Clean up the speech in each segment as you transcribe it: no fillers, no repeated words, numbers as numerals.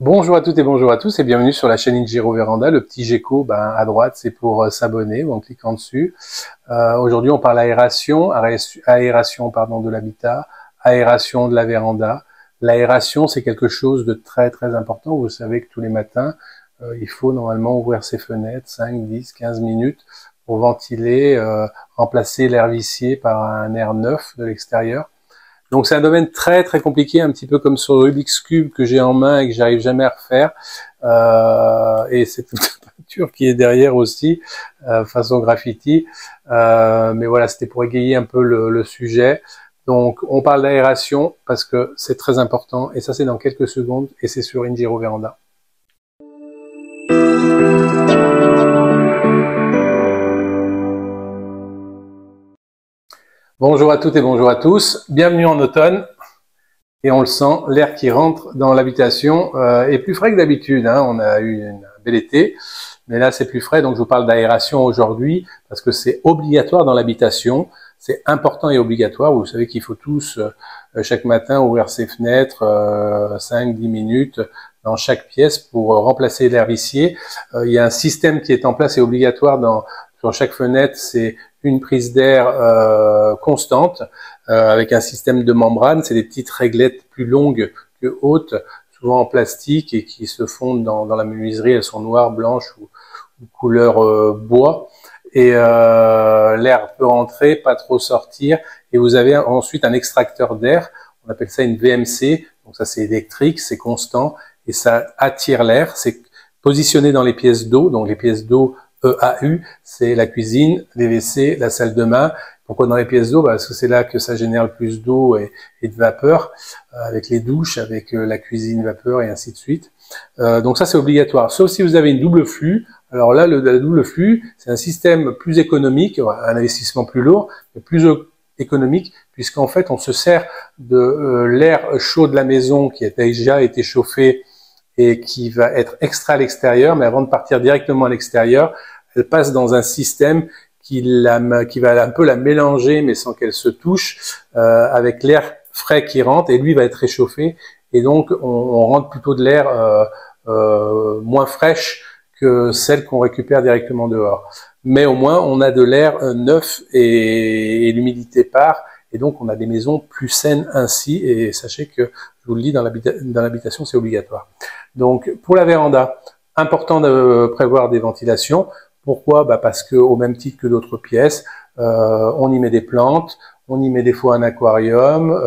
Bonjour à toutes et bonjour à tous et bienvenue sur la chaîne Ingiro Véranda. Le petit gecko à droite, c'est pour s'abonner ou en cliquant dessus. Aujourd'hui, on parle aération, aération de l'habitat, aération de la véranda. L'aération, c'est quelque chose de très très important. Vous savez que tous les matins, il faut normalement ouvrir ses fenêtres 5, 10, 15 minutes pour ventiler, remplacer l'air vicié par un air neuf de l'extérieur. Donc c'est un domaine très très compliqué, un petit peu comme sur le Rubik's Cube que j'ai en main et que j'arrive jamais à refaire. Et c'est toute la peinture qui est derrière aussi, façon graffiti. Mais voilà, c'était pour égayer un peu le sujet. Donc on parle d'aération parce que c'est très important et ça c'est dans quelques secondes et c'est sur Ingiro Véranda. Bonjour à toutes et bonjour à tous, bienvenue en automne. Et on le sent, l'air qui rentre dans l'habitation est plus frais que d'habitude. On a eu un bel été, mais là c'est plus frais. Donc je vous parle d'aération aujourd'hui parce que c'est obligatoire dans l'habitation. C'est important et obligatoire. Vous savez qu'il faut tous, chaque matin, ouvrir ses fenêtres 5-10 minutes dans chaque pièce pour remplacer l'air vicié. Il y a un système qui est en place et obligatoire sur chaque fenêtre, c'est une prise d'air constante avec un système de membrane. C'est des petites réglettes plus longues que hautes, souvent en plastique et qui se fondent dans la menuiserie. Elles sont noires, blanches ou couleur bois. Et l'air peut rentrer, pas trop sortir. Et vous avez ensuite un extracteur d'air. On appelle ça une VMC. Donc ça c'est électrique, c'est constant et ça attire l'air. C'est positionné dans les pièces d'eau. Donc les pièces d'eau EAU, c'est la cuisine, les WC, la salle de bain. Pourquoi dans les pièces d'eau? Parce que c'est là que ça génère le plus d'eau et de vapeur, avec les douches, avec la cuisine vapeur et ainsi de suite. Donc ça c'est obligatoire, sauf si vous avez une double flux. Alors là, la double flux, c'est un système plus économique, un investissement plus lourd, mais plus économique, puisqu'en fait on se sert de l'air chaud de la maison qui a déjà été chauffé et qui va être extrait à l'extérieur, mais avant de partir directement à l'extérieur, elle passe dans un système qui va un peu la mélanger, mais sans qu'elle se touche, avec l'air frais qui rentre, et lui va être réchauffé, et donc on rentre plutôt de l'air moins fraîche que celle qu'on récupère directement dehors. Mais au moins, on a de l'air neuf et l'humidité part, et donc on a des maisons plus saines ainsi, et sachez que, je vous le dis, dans l'habitation, c'est obligatoire. Donc, pour la véranda, important de prévoir des ventilations. Pourquoi? Parce que, au même titre que d'autres pièces, on y met des plantes, on y met des fois un aquarium,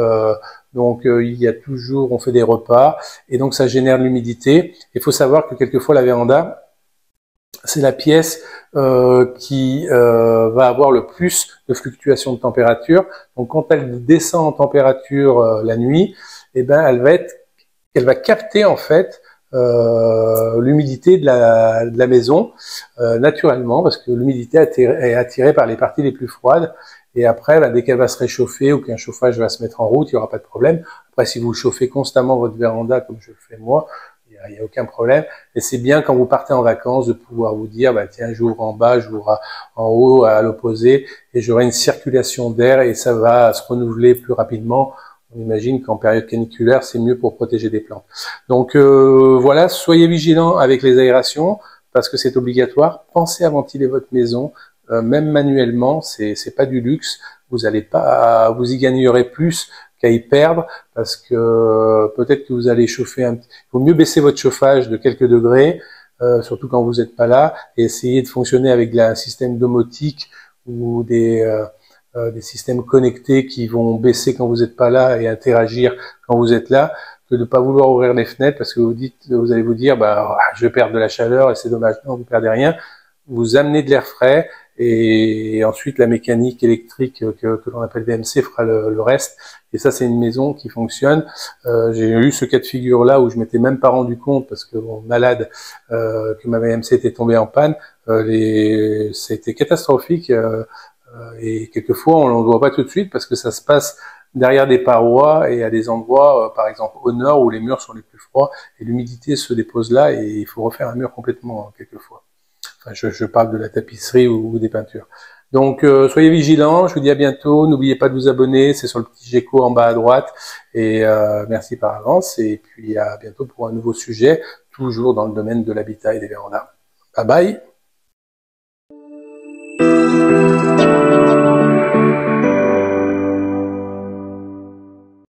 donc il y a toujours, on fait des repas, et donc ça génère de l'humidité. Il faut savoir que quelquefois la véranda, c'est la pièce qui va avoir le plus de fluctuations de température. Donc quand elle descend en température la nuit, eh ben elle va capter en fait l'humidité de la maison naturellement, parce que l'humidité est attirée par les parties les plus froides. Et après, dès qu'elle va se réchauffer ou qu'un chauffage va se mettre en route, il n'y aura pas de problème. Après, si vous chauffez constamment votre véranda, comme je le fais moi, il n'y a aucun problème. Et c'est bien quand vous partez en vacances de pouvoir vous dire, tiens, j'ouvre en bas, j'ouvre en haut, à l'opposé, et j'aurai une circulation d'air et ça va se renouveler plus rapidement. On imagine qu'en période caniculaire, c'est mieux pour protéger des plantes. Donc voilà, soyez vigilants avec les aérations parce que c'est obligatoire. Pensez à ventiler votre maison, même manuellement, c'est pas du luxe. Vous y gagnerez plus qu'à y perdre parce que peut-être que vous allez chauffer il vaut mieux baisser votre chauffage de quelques degrés, surtout quand vous n'êtes pas là, et essayer de fonctionner avec un système domotique ou des systèmes connectés qui vont baisser quand vous n'êtes pas là et interagir quand vous êtes là, que de ne pas vouloir ouvrir les fenêtres parce que vous allez vous dire je vais perdre de la chaleur et c'est dommage. Non, vous ne perdez rien. Vous amenez de l'air frais et ensuite la mécanique électrique que l'on appelle VMC fera le reste. Et ça, c'est une maison qui fonctionne. J'ai eu ce cas de figure-là où je m'étais même pas rendu compte parce que malade que ma VMC était tombée en panne. C'était catastrophique. Et quelquefois, on ne le voit pas tout de suite parce que ça se passe derrière des parois et à des endroits, par exemple au nord, où les murs sont les plus froids et l'humidité se dépose là et il faut refaire un mur complètement quelquefois. Enfin, je parle de la tapisserie ou des peintures. Donc soyez vigilants, je vous dis à bientôt, n'oubliez pas de vous abonner, c'est sur le petit gecko en bas à droite, et merci par avance, et puis à bientôt pour un nouveau sujet, toujours dans le domaine de l'habitat et des vérandas. Bye bye.